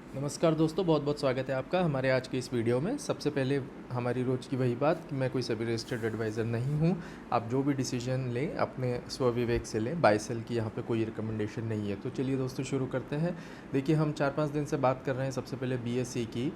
नमस्कार दोस्तों, बहुत बहुत स्वागत है आपका हमारे आज के इस वीडियो में। सबसे पहले हमारी रोज़ की वही बात कि मैं कोई सभी रजिस्टर्ड एडवाइज़र नहीं हूँ। आप जो भी डिसीजन लें अपने स्वविवेक से लें, बाय सेल की यहाँ पे कोई रिकमेंडेशन नहीं है। तो चलिए दोस्तों शुरू करते हैं। देखिए, हम 4-5 दिन से बात कर रहे हैं सबसे पहले बीएसई की।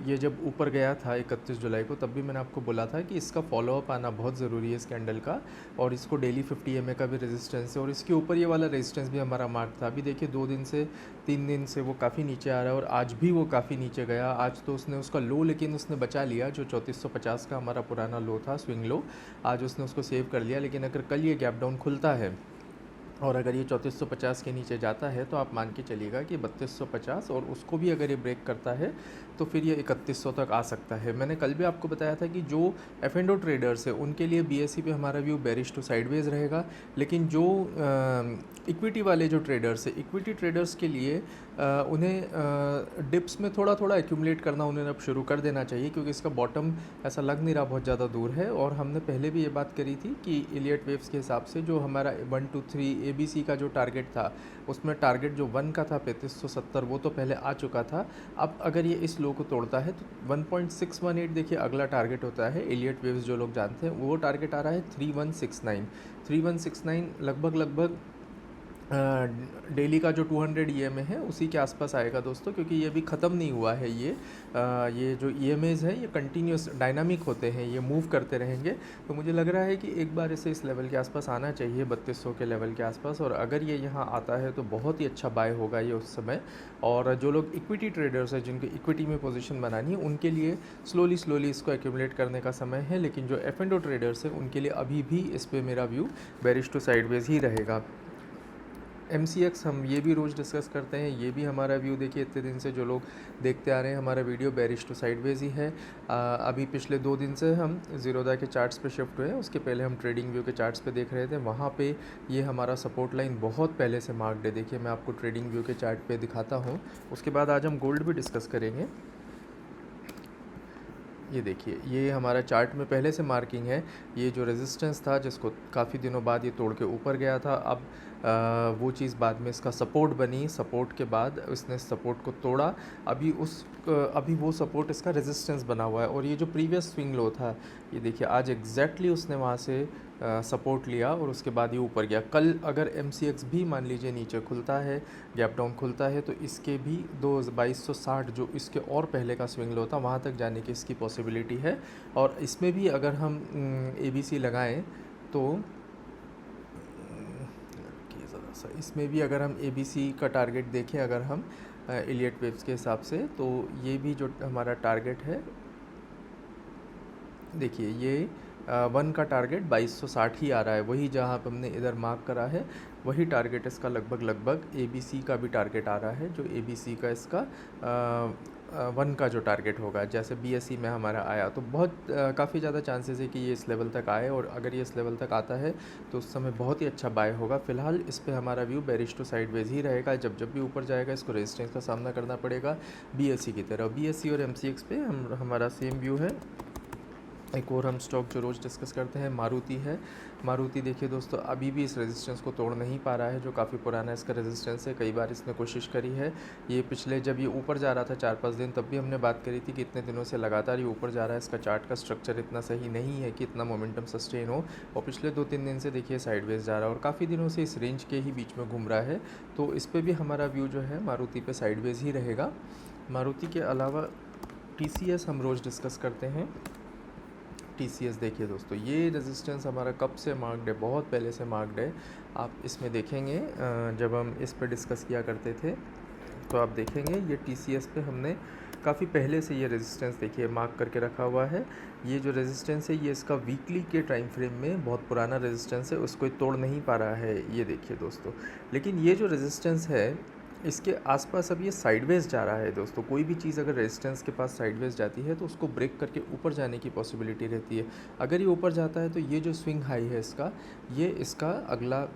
ये जब ऊपर गया था 31 जुलाई को, तब भी मैंने आपको बोला था कि इसका फॉलोअप आना बहुत ज़रूरी है इस कैंडल का, और इसको डेली 50 एमए का भी रेजिस्टेंस है और इसके ऊपर ये वाला रेजिस्टेंस भी हमारा मार्क था। अभी देखिए 2 दिन से 3 दिन से वो काफ़ी नीचे आ रहा है और आज भी वो काफ़ी नीचे गया। आज तो उसने उसका लो लेकिन उसने बचा लिया, जो 3450 का हमारा पुराना लो था, स्विंग लो। आज उसने उसको सेव कर लिया, लेकिन अगर कल ये गैप डाउन खुलता है और अगर ये 3450 के नीचे जाता है तो आप मान के चलिएगा कि 3250, और उसको भी अगर ये ब्रेक करता है तो फिर ये 3100 तक आ सकता है। मैंने कल भी आपको बताया था कि जो एफ&ओ ट्रेडर्स है उनके लिए बीएसई पे हमारा व्यू बेरिश टू साइडवेज रहेगा, लेकिन जो इक्विटी वाले जो ट्रेडर्स है, इक्विटी ट्रेडर्स के लिए उन्हें डिप्स में थोड़ा थोड़ा एक्यूमुलेट करना उन्हें अब शुरू कर देना चाहिए, क्योंकि इसका बॉटम ऐसा लग नहीं रहा बहुत ज़्यादा दूर है। और हमने पहले भी ये बात करी थी कि इलियट वेव्स के हिसाब से जो हमारा 1 2 3 एबीसी का जो टारगेट था, उसमें टारगेट जो 1 का था 3570, वो तो पहले आ चुका था। अब अगर ये इस लो को तोड़ता है तो 1.618 देखिए अगला टारगेट होता है। इलियट वेव्स जो लोग जानते हैं, वो टारगेट आ रहा है 3169 लगभग लगभग डेली का जो 200 ईएमए है उसी के आसपास आएगा दोस्तों, क्योंकि ये भी ख़त्म नहीं हुआ है। ये जो ईएमएज है ये कंटिन्यूस डायनामिक होते हैं, ये मूव करते रहेंगे। तो मुझे लग रहा है कि एक बार इसे इस लेवल के आसपास आना चाहिए, 3200 के लेवल के आसपास, और अगर ये यहाँ आता है तो बहुत ही अच्छा बाय होगा ये उस समय। और जो लोग इक्विटी ट्रेडर्स हैं, जिनको इक्विटी में पोजीशन बनानी है, उनके लिए स्लोली स्लोली इसको एक्यूमुलेट करने का समय है। लेकिन जो एफ&ओ ट्रेडर्स हैं उनके लिए अभी भी इस पर मेरा व्यू बेरिश टू साइडवेज ही रहेगा। MCX हम ये भी रोज़ डिस्कस करते हैं, ये भी हमारा व्यू देखिए इतने दिन से जो लोग देखते आ रहे हैं हमारा वीडियो, बेरिश टू साइडवेज ही है। अभी पिछले 2 दिन से हम ज़ीरोधा के चार्ट्स पे शिफ्ट हुए हैं, उसके पहले हम ट्रेडिंग व्यू के चार्ट्स पे देख रहे थे। वहाँ पे ये हमारा सपोर्ट लाइन बहुत पहले से मार्क्ड है। देखिए मैं आपको ट्रेडिंग व्यू के चार्ट पे दिखाता हूँ, उसके बाद आज हम गोल्ड भी डिस्कस करेंगे। ये देखिए, ये हमारा चार्ट में पहले से मार्किंग है। ये जो रेजिस्टेंस था जिसको काफ़ी दिनों बाद ये तोड़ के ऊपर गया था, अब वो चीज़ बाद में इसका सपोर्ट बनी। सपोर्ट के बाद उसने सपोर्ट को तोड़ा, अभी वो सपोर्ट इसका रेजिस्टेंस बना हुआ है। और ये जो प्रीवियस स्विंग लो था, ये देखिए आज एग्जैक्टली उसने वहाँ से सपोर्ट लिया और उसके बाद ये ऊपर गया। कल अगर MCX भी मान लीजिए नीचे खुलता है, गैप डाउन खुलता है, तो इसके भी 2260 जो इसके और पहले का स्विंग लो था वहाँ तक जाने की इसकी पॉसिबिलिटी है। और इसमें भी अगर हम ABC लगाएं तो ज़रा सा इसमें भी अगर हम ABC का टारगेट देखें, अगर हम इलियट वेव्स के हिसाब से, तो ये भी जो हमारा टारगेट है, देखिए ये 1 का टारगेट 2260 ही आ रहा है। वही जहाँ पे हमने इधर मार्क करा है वही टारगेट इसका लगभग लगभग ABC का भी टारगेट आ रहा है, जो ABC का इसका 1 का जो टारगेट होगा, जैसे BSE में हमारा आया। तो बहुत काफ़ी ज़्यादा चांसेस है कि ये इस लेवल तक आए, और अगर ये इस लेवल तक आता है तो उस समय बहुत ही अच्छा बाय होगा। फिलहाल इस पे हमारा व्यू बेरिश टू साइडवेज ही रहेगा। जब जब भी ऊपर जाएगा इसको रेजिस्टेंस का सामना करना पड़ेगा BSE की तरह। BSE और MCX पे हमारा सेम व्यू है। एक और हम स्टॉक जो रोज़ डिस्कस करते हैं मारुति है। मारुति देखिए दोस्तों, अभी भी इस रेजिस्टेंस को तोड़ नहीं पा रहा है, जो काफ़ी पुराना इसका रेजिस्टेंस है। कई बार इसने कोशिश करी है, ये पिछले जब ये ऊपर जा रहा था 4-5 दिन, तब भी हमने बात करी थी कि इतने दिनों से लगातार ये ऊपर जा रहा है। इसका चार्ट का स्ट्रक्चर इतना सही नहीं है कि इतना मोमेंटम सस्टेन हो, और पिछले 2-3 दिन से देखिए साइडवेज जा रहा है और काफ़ी दिनों से इस रेंज के ही बीच में घूम रहा है। तो इस पर भी हमारा व्यू जो है मारुति पे साइडवेज ही रहेगा। मारुति के अलावा TCS हम रोज़ डिस्कस करते हैं। TCS देखिए दोस्तों, ये रेजिस्टेंस हमारा कब से मार्क्ड है, बहुत पहले से मार्क्ड है। आप इसमें देखेंगे जब हम इस पर डिस्कस किया करते थे तो आप देखेंगे ये TCS पे हमने काफ़ी पहले से ये रेजिस्टेंस देखिए मार्क करके रखा हुआ है। ये जो रेजिस्टेंस है ये इसका वीकली के टाइम फ्रेम में बहुत पुराना रेजिस्टेंस है, उसको तोड़ नहीं पा रहा है ये देखिए दोस्तों। लेकिन ये जो रेजिस्टेंस है इसके आसपास अब ये साइडवेज जा रहा है दोस्तों। कोई भी चीज़ अगर रेजिस्टेंस के पास साइडवेज जाती है तो उसको ब्रेक करके ऊपर जाने की पॉसिबिलिटी रहती है। अगर ये ऊपर जाता है तो ये जो स्विंग हाई है इसका, ये इसका अगला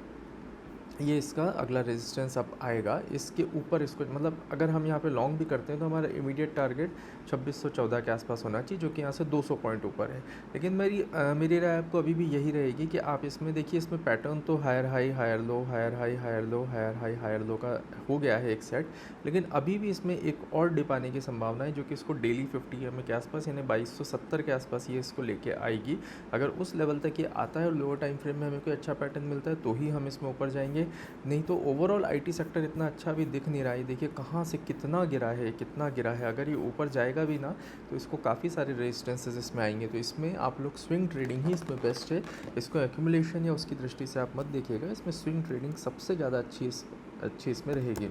ये इसका अगला रेजिस्टेंस अब आएगा, इसके ऊपर इसको मतलब अगर हम यहाँ पे लॉन्ग भी करते हैं तो हमारा इमीडिएट टारगेट 2614 के आसपास होना चाहिए, जो कि यहाँ से 200 पॉइंट ऊपर है। लेकिन मेरी राय आपको अभी भी यही रहेगी कि आप इसमें देखिए, इसमें पैटर्न तो higher high higher low higher high higher low higher high higher low का हो गया है एक सेट, लेकिन अभी भी इसमें एक और डिप आने की संभावना है, जो कि इसको डेली 50 EMA के आसपास यानी 2270 के आसपास ये इसको लेके आएगी। अगर उस लेवल तक ये आता है और लोअर टाइम फ्रेम में हमें कोई अच्छा पैटर्न मिलता है तो ही हम इसमें ऊपर जाएंगे, नहीं तो ओवरऑल आईटी सेक्टर इतना अच्छा अभी दिख नहीं रहा है। देखिए कहाँ से कितना गिरा है, कितना गिरा है। अगर ये ऊपर जाएगा भी ना तो इसको काफ़ी सारे रेजिस्टेंसेस इसमें आएंगे, तो इसमें आप लोग स्विंग ट्रेडिंग ही इसमें बेस्ट है। इसको एक्यूमुलेशन या उसकी दृष्टि से आप मत देखिएगा, इसमें स्विंग ट्रेडिंग सबसे ज़्यादा अच्छी इसमें रहेगी।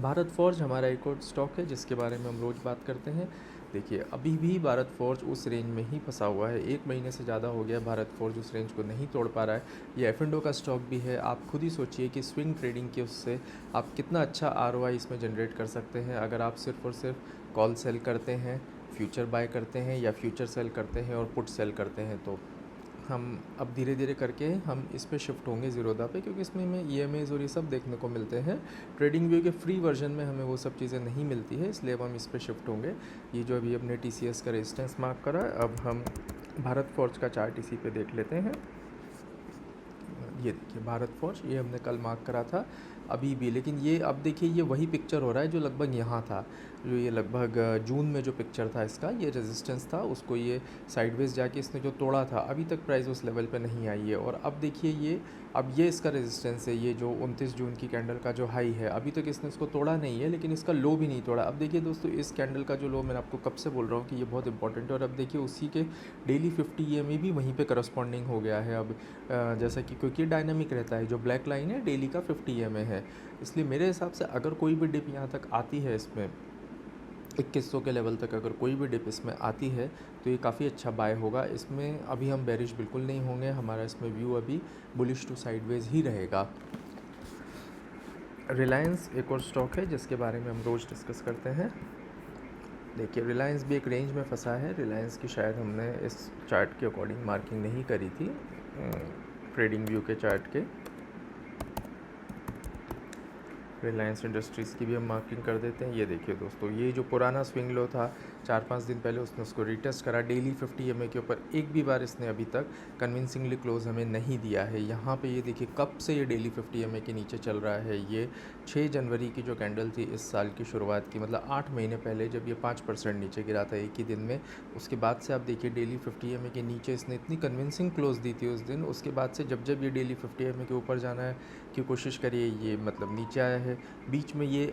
भारत फोर्ज हमारा एक और स्टॉक है जिसके बारे में हम रोज़ बात करते हैं। देखिए अभी भी भारत फोर्ज उस रेंज में ही फंसा हुआ है, 1 महीने से ज़्यादा हो गया भारत फोर्ज उस रेंज को नहीं तोड़ पा रहा है। ये F&O का स्टॉक भी है। आप खुद ही सोचिए कि स्विंग ट्रेडिंग के उससे आप कितना अच्छा ROI इसमें जनरेट कर सकते हैं, अगर आप सिर्फ और सिर्फ कॉल सेल करते हैं, फ्यूचर बाय करते हैं या फ्यूचर सेल करते हैं और पुट सेल करते हैं। तो हम अब धीरे धीरे करके हम इस पे शिफ्ट होंगे ज़ीरोधा पे, क्योंकि इसमें हमें EMAs और ये सब देखने को मिलते हैं। ट्रेडिंग व्यू के फ्री वर्जन में हमें वो सब चीज़ें नहीं मिलती है, इसलिए अब हम इस पे शिफ्ट होंगे। ये जो अभी हमने TCS का रेजिस्टेंस मार्क करा है, अब हम भारत फोर्ज का चार्ट इसी पे देख लेते हैं। ये देखिए भारत फोर्ज, ये हमने कल मार्क करा था अभी भी, लेकिन ये अब देखिए ये वही पिक्चर हो रहा है जो लगभग यहाँ था, जो ये लगभग जून में जो पिक्चर था इसका, ये रेजिस्टेंस था, उसको ये साइडवेज जाके इसने जो तोड़ा था, अभी तक प्राइस उस लेवल पे नहीं आई है। और अब देखिए ये अब ये इसका रेजिस्टेंस है, ये जो 29 जून की कैंडल का जो हाई है, अभी तक इसने इसको तोड़ा नहीं है, लेकिन इसका लो भी नहीं तोड़ा। अब देखिए दोस्तों, इस कैंडल का जो लो, मैंने आपको कब से बोल रहा हूँ कि ये बहुत इंपॉर्टेंट है, और अब देखिए उसी के डेली 50 EMA भी वहीं पे करस्पॉन्डिंग हो गया है। अब जैसा कि क्योंकि डायनामिक रहता है, जो ब्लैक लाइन है डेली का 50 EMA है, इसलिए मेरे हिसाब से अगर कोई भी डिप यहाँ तक आती है, इसमें 2100 के लेवल तक अगर कोई भी डिप इसमें आती है तो ये काफ़ी अच्छा बाय होगा। इसमें अभी हम बेरिश बिल्कुल नहीं होंगे, हमारा इसमें व्यू अभी बुलिश टू साइडवेज ही रहेगा। रिलायंस एक और स्टॉक है जिसके बारे में हम रोज़ डिस्कस करते हैं। देखिए रिलायंस भी एक रेंज में फंसा है। रिलायंस की शायद हमने इस चार्ट के अकॉर्डिंग मार्किंग नहीं करी थी, ट्रेडिंग व्यू के चार्ट के। रिलायंस इंडस्ट्रीज़ की भी हम मार्किंग कर देते हैं। ये देखिए दोस्तों, ये जो पुराना स्विंग लो था 4-5 दिन पहले, उसने उसको रिटेस्ट करा डेली 50 EMA के ऊपर। एक भी बार इसने अभी तक कन्विंसिंगली क्लोज हमें नहीं दिया है। यहाँ पे ये देखिए कब से ये डेली 50 EMA के नीचे चल रहा है। ये 6 जनवरी की जो कैंडल थी इस साल की शुरुआत की, मतलब 8 महीने पहले, जब ये 5% नीचे गिरा था एक ही दिन में, उसके बाद से आप देखिए डेली 50 EMA के नीचे इसने इतनी कन्विंसिंग क्लोज दी थी उस दिन। उसके बाद से जब जब ये डेली 50 EMA के ऊपर जाना है की कोशिश करिए, ये मतलब नीचे आया है। बीच में ये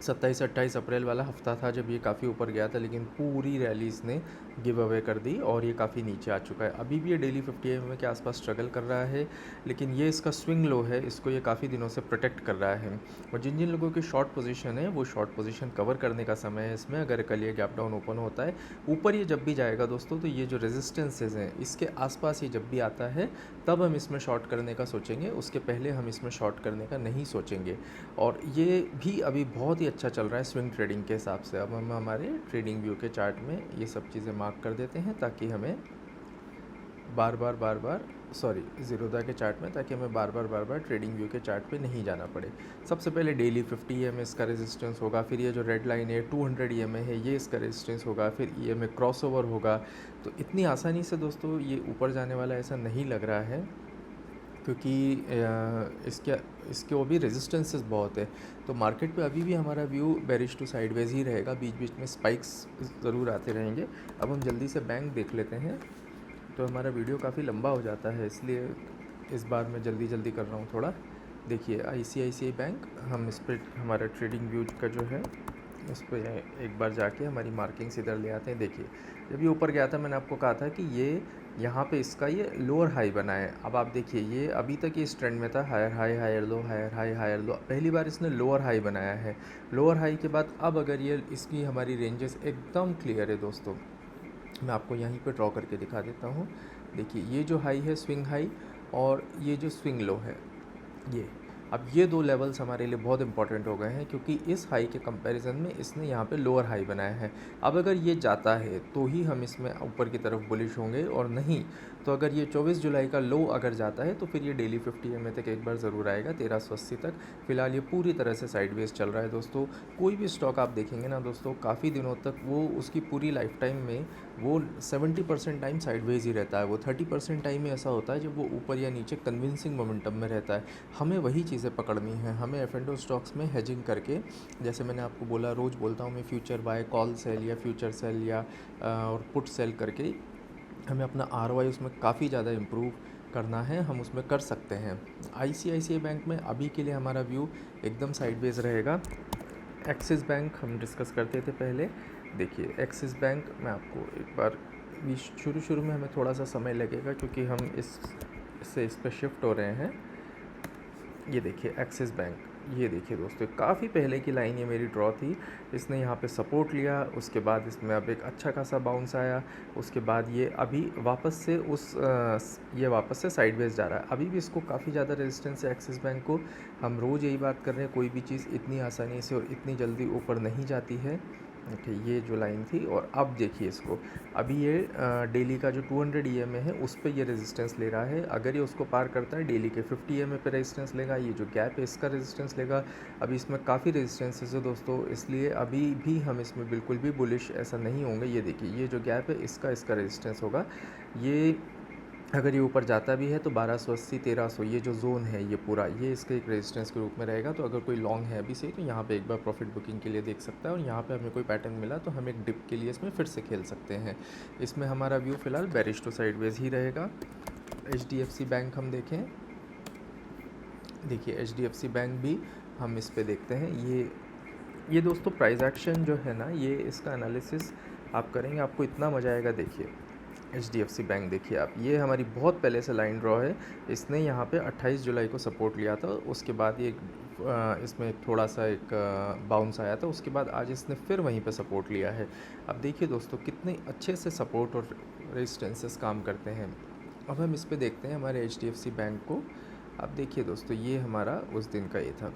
27-28 अप्रैल वाला हफ्ता था जब ये काफ़ी ऊपर गया था, लेकिन पूरी रैली इसने गिव अवे कर दी और ये काफ़ी नीचे आ चुका है। अभी भी ये डेली 50 EMA के आसपास स्ट्रगल कर रहा है, लेकिन ये इसका स्विंग लो है, इसको ये काफ़ी दिनों से प्रोटेक्ट कर रहा है। और जिन जिन लोगों की शॉर्ट पोजीशन है, वो शॉर्ट पोजीशन कवर करने का समय है इसमें। अगर कल ये गैप डाउन ओपन होता है ऊपर, ये जब भी जाएगा दोस्तों, तो ये जो रेजिस्टेंसेज हैं इसके आसपास ये जब भी आता है तब हम इसमें शॉर्ट करने का सोचेंगे, उसके पहले हम इसमें शॉर्ट करने का नहीं सोचेंगे। और ये भी अभी बहुत ही अच्छा चल रहा है स्विंग ट्रेडिंग के हिसाब से। अब हम हमारे ट्रेडिंग व्यू के चार्ट में ये सब चीज़ें मार्क कर देते हैं, ताकि हमें बार बार ज़ीरोधा के चार्ट में, ताकि हमें बार बार ट्रेडिंग व्यू के चार्ट पे नहीं जाना पड़े। सबसे पहले डेली 50 EMA इसका रेजिस्टेंस होगा, फिर ये जो रेड लाइन है 200 EMA है, ये इसका रेजिस्टेंस होगा, फिर EMA क्रॉसओवर होगा। तो इतनी आसानी से दोस्तों ये ऊपर जाने वाला ऐसा नहीं लग रहा है, क्योंकि इसके वो भी रेजिस्टेंसेस बहुत है। तो मार्केट पे अभी भी हमारा व्यू बेरिश टू साइडवेज ही रहेगा, बीच बीच में स्पाइक्स ज़रूर आते रहेंगे। अब हम जल्दी से बैंक देख लेते हैं, तो हमारा वीडियो काफ़ी लंबा हो जाता है, इसलिए इस बार मैं जल्दी कर रहा हूँ थोड़ा। देखिए ICICI बैंक, हम इस पर हमारा ट्रेडिंग व्यू का जो है उस पर एक बार जाके हमारी मार्किंग्स इधर ले आते हैं। देखिए जब ये ऊपर गया था, मैंने आपको कहा था कि ये यहाँ पे इसका ये लोअर हाई बना है। अब आप देखिए ये अभी तक इस ट्रेंड में था, higher high higher low, higher high higher low. पहली बार इसने लोअर हाई बनाया है। लोअर हाई के बाद अब अगर ये इसकी हमारी रेंजेस एकदम क्लियर है दोस्तों, मैं आपको यहीं पे ड्रॉ करके दिखा देता हूँ। देखिए ये जो हाई है स्विंग हाई, और ये जो स्विंग लो है, अब ये 2 लेवल्स हमारे लिए बहुत इंपॉर्टेंट हो गए हैं, क्योंकि इस हाई के कंपैरिजन में इसने यहाँ पे लोअर हाई बनाया है। अब अगर ये जाता है तो ही हम इसमें ऊपर की तरफ बुलिश होंगे, और नहीं तो अगर ये 24 जुलाई का लो अगर जाता है तो फिर ये डेली 50 EMA तक एक बार ज़रूर आएगा, 1380 तक। फिलहाल ये पूरी तरह से साइडवेज चल रहा है दोस्तों। कोई भी स्टॉक आप देखेंगे ना दोस्तों, काफ़ी दिनों तक वो उसकी पूरी लाइफ टाइम में वो 70% टाइम साइडवेज ही रहता है। वो 30% टाइम ही ऐसा होता है जब वो ऊपर या नीचे कन्विंसिंग मोमेंटम में रहता है। हमें वही चीज़ें पकड़नी है। हमें एफ&ओ स्टॉक्स में हेजिंग करके, जैसे मैंने आपको बोला, रोज़ बोलता हूँ मैं, फ्यूचर बाय, कॉल सेल या फ्यूचर सेल या और पुट सेल करके हमें अपना ROI उसमें काफ़ी ज़्यादा इम्प्रूव करना है। हम उसमें कर सकते हैं। ICICI बैंक में अभी के लिए हमारा व्यू एकदम साइडवेज रहेगा। एक्सिस बैंक हम डिस्कस करते थे पहले। देखिए एक्सिस बैंक, मैं आपको एक बार, शुरू में हमें थोड़ा सा समय लगेगा क्योंकि हम इस पे शिफ्ट हो रहे हैं। ये देखिए एक्सिस बैंक, ये देखिए दोस्तों, काफ़ी पहले की लाइन ये मेरी ड्रॉ थी। इसने यहाँ पे सपोर्ट लिया, उसके बाद इसमें अब एक अच्छा खासा बाउंस आया, उसके बाद ये अभी वापस से ये वापस से साइडवेज जा रहा है। अभी भी इसको काफ़ी ज़्यादा रेजिस्टेंस है एक्सिस बैंक को। हम रोज़ यही बात कर रहे हैं, कोई भी चीज़ इतनी आसानी से और इतनी जल्दी ऊपर नहीं जाती है। ओके, ये जो लाइन थी, और अब देखिए इसको, अभी ये डेली का जो 200 EMA है उस पे ये रेजिस्टेंस ले रहा है। अगर ये उसको पार करता है, डेली के 50 EMA पे रेजिस्टेंस लेगा। ये जो गैप है इसका रेजिस्टेंस लेगा। अभी इसमें काफ़ी रेजिस्टेंसेस है दोस्तों, इसलिए अभी भी हम इसमें बिल्कुल भी बुलिश ऐसा नहीं होंगे। ये देखिए, ये जो गैप है इसका रेजिस्टेंस होगा। ये अगर ये ऊपर जाता भी है तो 1280 1300, ये जो जोन है ये पूरा, ये इसके एक रेजिस्टेंस के रूप में रहेगा। तो अगर कोई लॉन्ग है अभी से, तो यहाँ पे एक बार प्रॉफिट बुकिंग के लिए देख सकता है, और यहाँ पे हमें कोई पैटर्न मिला तो हम एक डिप के लिए इसमें फिर से खेल सकते हैं। इसमें हमारा व्यू फिलहाल बेरिश टू साइडवेज ही रहेगा। HDFC बैंक हम देखें, देखिए HDFC बैंक भी हम इस पे देखते हैं। ये दोस्तों प्राइस एक्शन जो है ना, ये इसका एनालिसिस आप करेंगे, आपको इतना मज़ा आएगा। देखिए HDFC बैंक देखिए आप, ये हमारी बहुत पहले से लाइन ड्रॉ है। इसने यहाँ पे 28 जुलाई को सपोर्ट लिया था, उसके बाद ये इसमें थोड़ा सा एक बाउंस आया था, उसके बाद आज इसने फिर वहीं पे सपोर्ट लिया है। अब देखिए दोस्तों, कितने अच्छे से सपोर्ट और रेजिस्टेंसेस काम करते हैं। अब हम इस पे देखते हैं हमारे HDFC बैंक को। अब देखिए दोस्तों, ये हमारा उस दिन का ये था।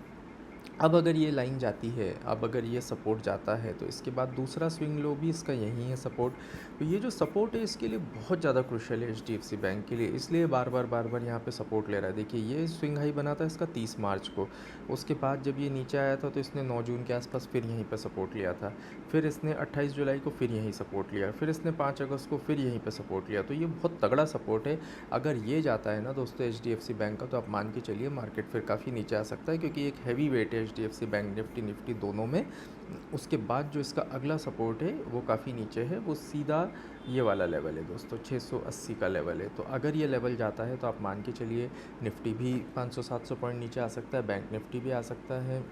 अब अगर ये लाइन जाती है, अब अगर ये सपोर्ट जाता है, तो इसके बाद दूसरा स्विंग लो भी इसका यही है सपोर्ट। तो ये जो सपोर्ट है इसके लिए बहुत ज़्यादा क्रुशियल है HDFC बैंक के लिए, इसलिए बार बार यहाँ पे सपोर्ट ले रहा है। देखिए ये स्विंग हाई बना था इसका 30 मार्च को, उसके बाद जब ये नीचे आया था तो इसने 9 जून के आसपास फिर यहीं पर सपोर्ट लिया था। फिर इसने 28 जुलाई को फिर यहीं सपोर्ट लिया, फिर इसने 5 अगस्त को फिर यहीं पर सपोर्ट लिया। तो ये बहुत तगड़ा सपोर्ट है। अगर ये जाता है ना दोस्तों HDFC बैंक का, तो आप मान के चलिए मार्केट फिर काफ़ी नीचे आ सकता है, क्योंकि एक हैवी वेट है HDFC बैंक निफ्टी दोनों में। उसके बाद जो इसका अगला सपोर्ट है वो काफ़ी नीचे है, वो सीधा ये वाला लेवल है दोस्तों, 680 का लेवल है। तो अगर ये लेवल जाता है तो आप मान के चलिए निफ्टी भी 500-700 पॉइंट नीचे आ सकता है, बैंक निफ्टी भी आ सकता है।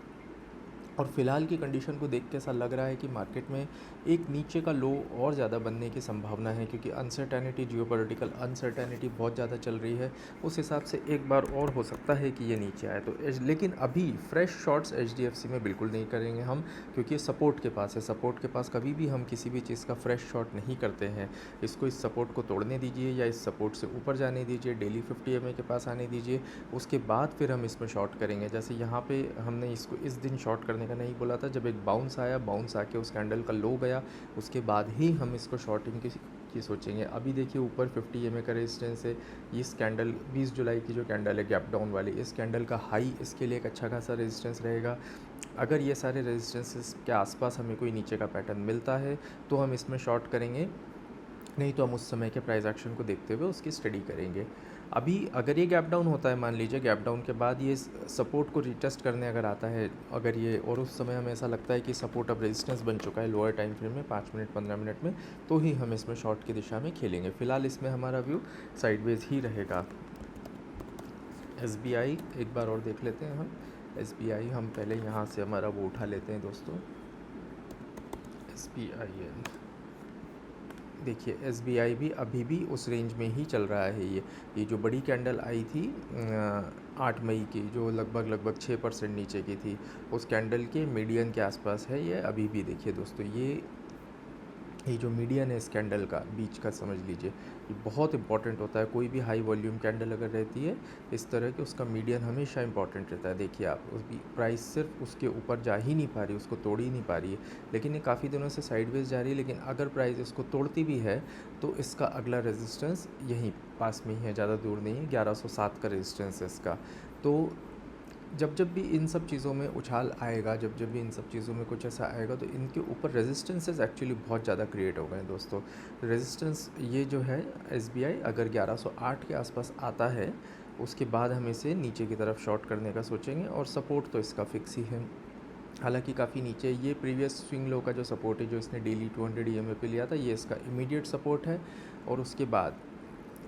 और फ़िलहाल की कंडीशन को देख के ऐसा लग रहा है कि मार्केट में एक नीचे का लो और ज़्यादा बनने की संभावना है, क्योंकि अनसर्टेनिटी, जियोपॉलिटिकल अनसर्टेनिटी बहुत ज़्यादा चल रही है। उस हिसाब से एक बार और हो सकता है कि ये नीचे आए। तो लेकिन अभी फ्रेश शॉट्स HDFC में बिल्कुल नहीं करेंगे हम, क्योंकि ये सपोर्ट के पास है। सपोर्ट के पास कभी भी हम किसी भी चीज़ का फ्रेश शॉट नहीं करते हैं। इसको इस सपोर्ट को तोड़ने दीजिए या इस सपोर्ट से ऊपर जाने दीजिए, डेली 50 EMA के पास आने दीजिए, उसके बाद फिर हम इसमें शॉर्ट करेंगे। जैसे यहाँ पे हमने इसको इस दिन शॉर्ट करने का नहीं बोला था, जब एक बाउंस आया, बाउंस आके उस कैंडल का लो गया, उसके बाद ही हम इसको शॉर्टिंग की सोचेंगे। अभी देखिए ऊपर 50 EMA का रेजिस्टेंस है। इस कैंडल 20 जुलाई की जो कैंडल है गैप डाउन वाली, इस कैंडल का हाई इसके लिए एक अच्छा खासा रेजिस्टेंस रहेगा। अगर ये सारे रेजिस्टेंसेस के आसपास हमें कोई नीचे का पैटर्न मिलता है तो हम इसमें शॉर्ट करेंगे, नहीं तो हम उस समय के प्राइस एक्शन को देखते हुए उसकी स्टडी करेंगे। अभी अगर ये गैप डाउन होता है, मान लीजिए गैप डाउन के बाद ये सपोर्ट को रिटेस्ट करने अगर आता है, अगर ये, और उस समय हमें ऐसा लगता है कि सपोर्ट अब रेजिस्टेंस बन चुका है लोअर टाइम फ्रेम में 5 मिनट 15 मिनट में, तो ही हम इसमें शॉर्ट की दिशा में खेलेंगे। फ़िलहाल इसमें हमारा व्यू साइडवेज ही रहेगा। SBI एक बार और देख लेते हैं हम। SBI हम पहले यहाँ से हमारा वो उठा लेते हैं दोस्तों, SBIN। देखिए SBI भी अभी भी उस रेंज में ही चल रहा है। ये जो बड़ी कैंडल आई थी 8 मई की, जो लगभग 6% नीचे की थी, उस कैंडल के मीडियन के आसपास है ये अभी भी। देखिए दोस्तों, ये जो मीडियन है इस कैंडल का, बीच का समझ लीजिए, ये बहुत इंपॉर्टेंट होता है। कोई भी हाई वॉल्यूम कैंडल अगर रहती है इस तरह की, उसका मीडियन हमेशा इंपॉर्टेंट रहता है। देखिए आप, उसकी प्राइस सिर्फ उसके ऊपर जा ही नहीं पा रही, उसको तोड़ ही नहीं पा रही है, लेकिन ये काफ़ी दिनों से साइडवेज जा रही है। लेकिन अगर प्राइस इसको तोड़ती भी है तो इसका अगला रेजिस्टेंस यहीं पास में ही है, ज़्यादा दूर नहीं है, 1107 का रेजिस्टेंस है इसका। तो जब जब भी इन सब चीज़ों में उछाल आएगा, जब जब भी इन सब चीज़ों में कुछ ऐसा आएगा, तो इनके ऊपर रेजिस्टेंसेस एक्चुअली बहुत ज़्यादा क्रिएट हो गए हैं दोस्तों। रेजिस्टेंस ये जो है एसबीआई अगर 1108 के आसपास आता है, उसके बाद हम इसे नीचे की तरफ शॉर्ट करने का सोचेंगे, और सपोर्ट तो इसका फिक्स ही है। हालांकि काफ़ी नीचे, ये प्रीवियस स्विंग लो का जो सपोर्ट है, जो इसने डेली 200 ईएमए पे लिया था, ये इसका इमीडिएट सपोर्ट है। और उसके बाद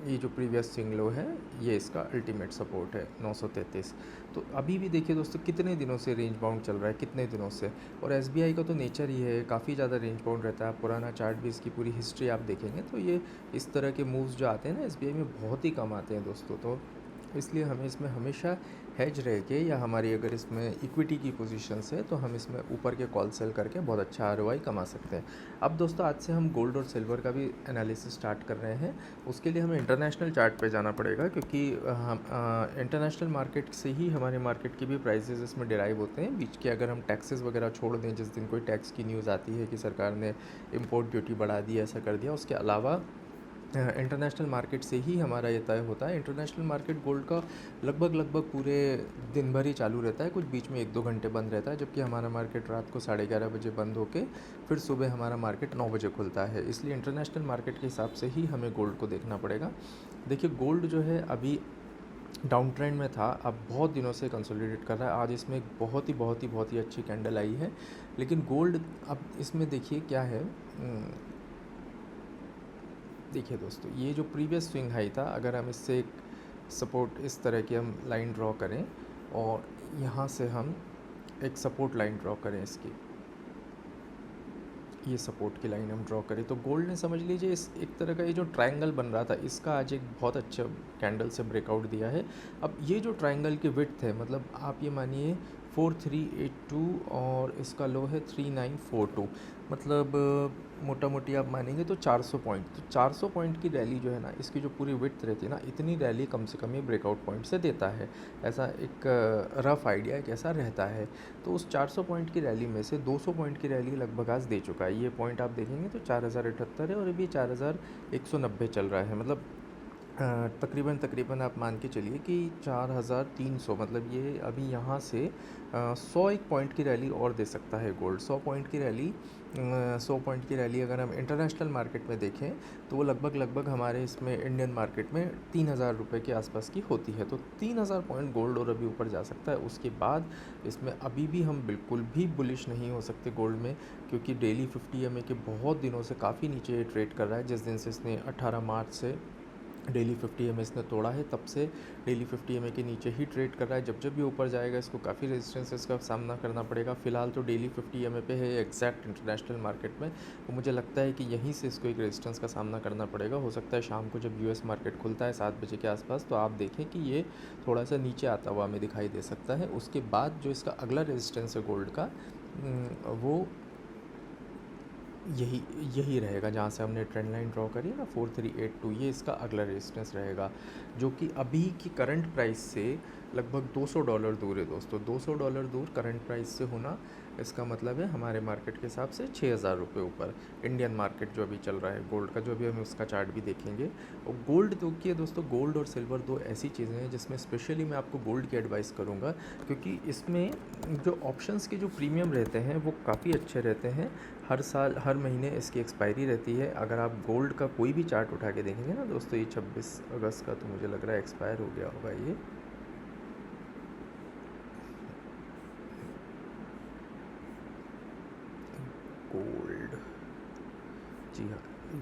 ये जो प्रीवियस स्विंग लो है, ये इसका अल्टीमेट सपोर्ट है 933। तो अभी भी देखिए दोस्तों, कितने दिनों से रेंज बाउंड चल रहा है, कितने दिनों से। और एसबीआई का तो नेचर ही है, काफ़ी ज़्यादा रेंज बाउंड रहता है। आप पुराना चार्ट भी, इसकी पूरी हिस्ट्री आप देखेंगे तो ये इस तरह के मूव्स जो आते हैं ना एसबीआई में, बहुत ही कम आते हैं दोस्तों। तो इसलिए हमें इसमें हमेशा हेज रह के, या हमारी अगर इसमें इक्विटी की पोजीशंस है, तो हम इसमें ऊपर के कॉल सेल करके बहुत अच्छा आरओआई कमा सकते हैं। अब दोस्तों, आज से हम गोल्ड और सिल्वर का भी एनालिसिस स्टार्ट कर रहे हैं। उसके लिए हमें इंटरनेशनल चार्ट पे जाना पड़ेगा, क्योंकि हम इंटरनेशनल मार्केट से ही हमारे मार्केट के भी प्राइसेस इसमें डिराइव होते हैं। बीच के अगर हम टैक्सेस वगैरह छोड़ दें, जिस दिन कोई टैक्स की न्यूज़ आती है कि सरकार ने इम्पोर्ट ड्यूटी बढ़ा दी, ऐसा कर दिया, उसके अलावा इंटरनेशनल मार्केट से ही हमारा ये तय होता है। इंटरनेशनल मार्केट गोल्ड का लगभग पूरे दिन भर ही चालू रहता है, कुछ बीच में 1-2 घंटे बंद रहता है, जबकि हमारा मार्केट रात को 11:30 बजे बंद होके फिर सुबह हमारा मार्केट 9 बजे खुलता है। इसलिए इंटरनेशनल मार्केट के हिसाब से ही हमें गोल्ड को देखना पड़ेगा। देखिए, गोल्ड जो है अभी डाउन ट्रेंड में था, अब बहुत दिनों से कंसोलिडेट कर रहा है। आज इसमें एक बहुत ही अच्छी कैंडल आई है। लेकिन गोल्ड अब इसमें देखिए क्या है, देखिए दोस्तों, ये जो प्रीवियस स्विंग हाई था, अगर हम इससे एक सपोर्ट इस तरह की हम लाइन ड्रॉ करें, और यहाँ से हम एक सपोर्ट लाइन ड्रॉ करें इसकी, ये सपोर्ट की लाइन हम ड्रॉ करें, तो गोल्ड ने समझ लीजिए इस एक तरह का ये जो ट्रायंगल बन रहा था, इसका आज एक बहुत अच्छा कैंडल से ब्रेकआउट दिया है। अब ये जो ट्रायंगल की विड्थ है, मतलब आप ये मानिए 4382, और इसका लो है 3942, मतलब मोटा मोटी आप मानेंगे तो 400 पॉइंट। तो 400 पॉइंट की रैली जो है ना, इसकी जो पूरी विड्थ रहती है ना, इतनी रैली कम से कम ये ब्रेकआउट पॉइंट से देता है। ऐसा एक रफ़ आइडिया एक ऐसा रहता है। तो उस 400 पॉइंट की रैली में से 200 पॉइंट की रैली लगभग आज दे चुका है। ये पॉइंट आप देखेंगे तो 4078 है, और अभी 4190 चल रहा है। मतलब तकरीबन आप मान के चलिए कि 4300, मतलब ये अभी यहाँ से 101 पॉइंट की रैली और दे सकता है गोल्ड। 100 पॉइंट की रैली, 100 पॉइंट की रैली अगर हम इंटरनेशनल मार्केट में देखें, तो वो लगभग हमारे इसमें इंडियन मार्केट में 3000 रुपये के आसपास की होती है। तो 3000 पॉइंट गोल्ड और अभी ऊपर जा सकता है। उसके बाद इसमें अभी भी हम बिल्कुल भी बुलिश नहीं हो सकते गोल्ड में, क्योंकि डेली 50 EMA के बहुत दिनों से काफ़ी नीचे ट्रेड कर रहा है। जिस दिन से इसने 18 मार्च से डेली 50 EMA इसने तोड़ा है, तब से डेली 50 EMA के नीचे ही ट्रेड कर रहा है। जब भी ऊपर जाएगा, इसको काफ़ी रेजिस्टेंसेस का सामना करना पड़ेगा। फ़िलहाल तो डेली 50 EMA पे है एग्जैक्ट इंटरनेशनल मार्केट में, तो मुझे लगता है कि यहीं से इसको एक रेजिस्टेंस का सामना करना पड़ेगा। हो सकता है शाम को जब यूएस मार्केट खुलता है 7 बजे के आसपास, तो आप देखें कि ये थोड़ा सा नीचे आता हुआ हमें दिखाई दे सकता है। उसके बाद जो इसका अगला रेजिस्टेंस है गोल्ड का, वो यही यही रहेगा, जहाँ से हमने ट्रेंड लाइन ड्रॉ करी है ना, 4382, ये इसका अगला रेजिस्टेंस रहेगा, जो कि अभी की करंट प्राइस से लगभग $200 दूर है दोस्तों। $200 दूर करंट प्राइस से होना, इसका मतलब है हमारे मार्केट के हिसाब से 6000 रुपये ऊपर। इंडियन मार्केट जो अभी चल रहा है गोल्ड का, जो अभी हम उसका चार्ट भी देखेंगे। और गोल्ड देखिए दोस्तों, गोल्ड और सिल्वर दो ऐसी चीज़ें हैं जिसमें स्पेशली मैं आपको गोल्ड की एडवाइस करूँगा, क्योंकि इसमें जो ऑप्शंस के जो प्रीमियम रहते हैं वो काफ़ी अच्छे रहते हैं। हर साल हर महीने इसकी एक्सपायरी रहती है। अगर आप गोल्ड का कोई भी चार्ट उठा के देखेंगे ना दोस्तों, ये 26 अगस्त का तो मुझे लग रहा है एक्सपायर हो गया होगा ये। गोल्ड, जी हाँ,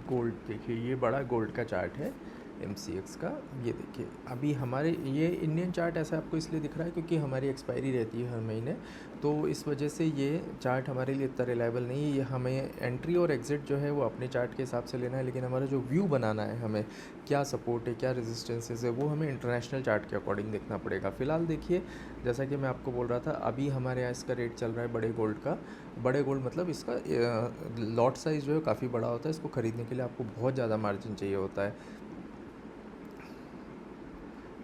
गोल्ड देखिए, ये बड़ा गोल्ड का चार्ट है MCX का। ये देखिए, अभी हमारे ये इंडियन चार्ट ऐसा आपको इसलिए दिख रहा है क्योंकि हमारी एक्सपायरी रहती है हर महीने, तो इस वजह से ये चार्ट हमारे लिए इतना रिलायबल नहीं है। ये हमें एंट्री और एग्ज़िट जो है वो अपने चार्ट के हिसाब से लेना है, लेकिन हमारा जो व्यू बनाना है, हमें क्या सपोर्ट है, क्या रेजिस्टेंसेस है, वो हमें इंटरनेशनल चार्ट के अकॉर्डिंग देखना पड़ेगा। फ़िलहाल देखिए, जैसा कि मैं आपको बोल रहा था, अभी हमारे यहाँ इसका रेट चल रहा है बड़े गोल्ड का। बड़े गोल्ड मतलब इसका लॉट साइज़ जो है काफ़ी बड़ा होता है। इसको ख़रीदने के लिए आपको बहुत ज़्यादा मार्जिन चाहिए होता है।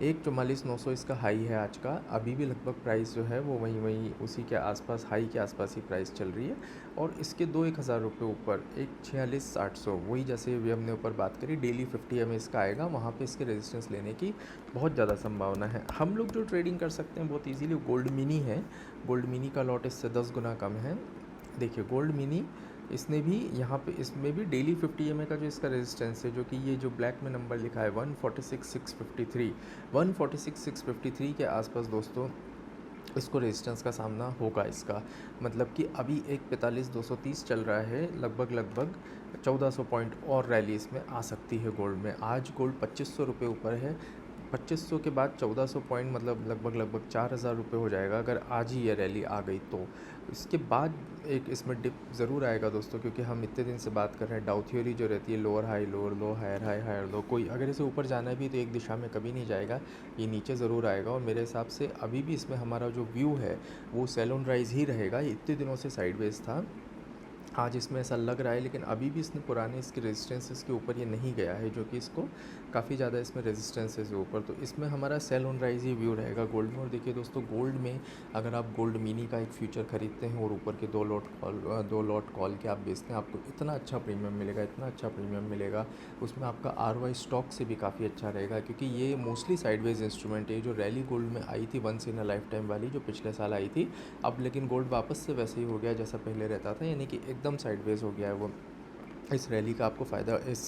144,900 इसका हाई है आज का। अभी भी लगभग प्राइस जो है वो वहीं उसी के आसपास, हाई के आसपास ही प्राइस चल रही है। और इसके 1,000 रुपये ऊपर 146,800, वही जैसे भी हमने ऊपर बात करी, डेली 50 में इसका आएगा, वहाँ पे इसके रेजिस्टेंस लेने की बहुत ज़्यादा संभावना है। हम लोग जो ट्रेडिंग कर सकते हैं बहुत ईजीली, गोल्ड मिनी है। गोल्ड मिनी का लॉट इससे 10 गुना कम है। देखिए गोल्ड मिनी, इसने भी यहाँ पे, इसमें भी डेली 50 का जो इसका रेजिस्टेंस है, जो कि ये जो ब्लैक में नंबर लिखा है 146,653, 146,653 के आसपास दोस्तों इसको रेजिस्टेंस का सामना होगा इसका। मतलब कि अभी एक 45,230 चल रहा है, लगभग 1400 पॉइंट और रैली इसमें आ सकती है गोल्ड में। आज गोल्ड 2,500 रुपये ऊपर है। 2,500 के बाद 1400 पॉइंट, मतलब लगभग 4,000 रुपये हो जाएगा अगर आज ही ये रैली आ गई तो। इसके बाद एक इसमें डिप ज़रूर आएगा दोस्तों, क्योंकि हम इतने दिन से बात कर रहे हैं डाउ थ्योरी जो रहती है, lower high lower low, higher high higher low, कोई अगर इसे ऊपर जाना भी तो एक दिशा में कभी नहीं जाएगा, ये नीचे ज़रूर आएगा। और मेरे हिसाब से अभी भी इसमें हमारा जो व्यू है वो सेल ऑन राइज ही रहेगा। इतने दिनों से साइडवेज था, आज इसमें ऐसा लग रहा है, लेकिन अभी भी इसने पुराने इसके रेजिस्टेंसेस के ऊपर ये नहीं गया है, जो कि इसको काफ़ी ज़्यादा इसमें रेजिस्टेंसेस के ऊपर, तो इसमें हमारा सेल ऑन राइज ही व्यू रहेगा गोल्ड में। और देखिए दोस्तों, गोल्ड में अगर आप गोल्ड मिनी का एक फ्यूचर खरीदते हैं और ऊपर के 2 लॉट कॉल के आप बेचते हैं, आपको इतना अच्छा प्रीमियम मिलेगा, इतना अच्छा प्रीमियम मिलेगा। उसमें आपका ROI स्टॉक से भी काफ़ी अच्छा रहेगा, क्योंकि ये मोस्टली साइडवेज इंस्ट्रूमेंट है। जो रैली गोल्ड में आई थी once in a life time वाली, जो पिछले साल आई थी, अब लेकिन गोल्ड वापस से वैसे ही हो गया जैसा पहले रहता था, यानी कि एकदम साइडवेज हो गया है वो। इस रैली का आपको फ़ायदा, इस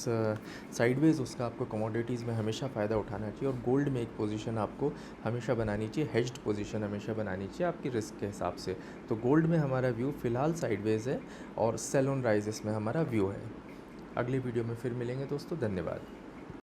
साइडवेज उसका आपको कमोडिटीज़ में हमेशा फ़ायदा उठाना चाहिए। और गोल्ड में एक पोजीशन आपको हमेशा बनानी चाहिए, हेज्ड पोजीशन हमेशा बनानी चाहिए आपकी रिस्क के हिसाब से। तो गोल्ड में हमारा व्यू फ़िलहाल साइडवेज है और सेल ऑन राइज इसमें हमारा व्यू है। अगली वीडियो में फिर मिलेंगे दोस्तों, धन्यवाद।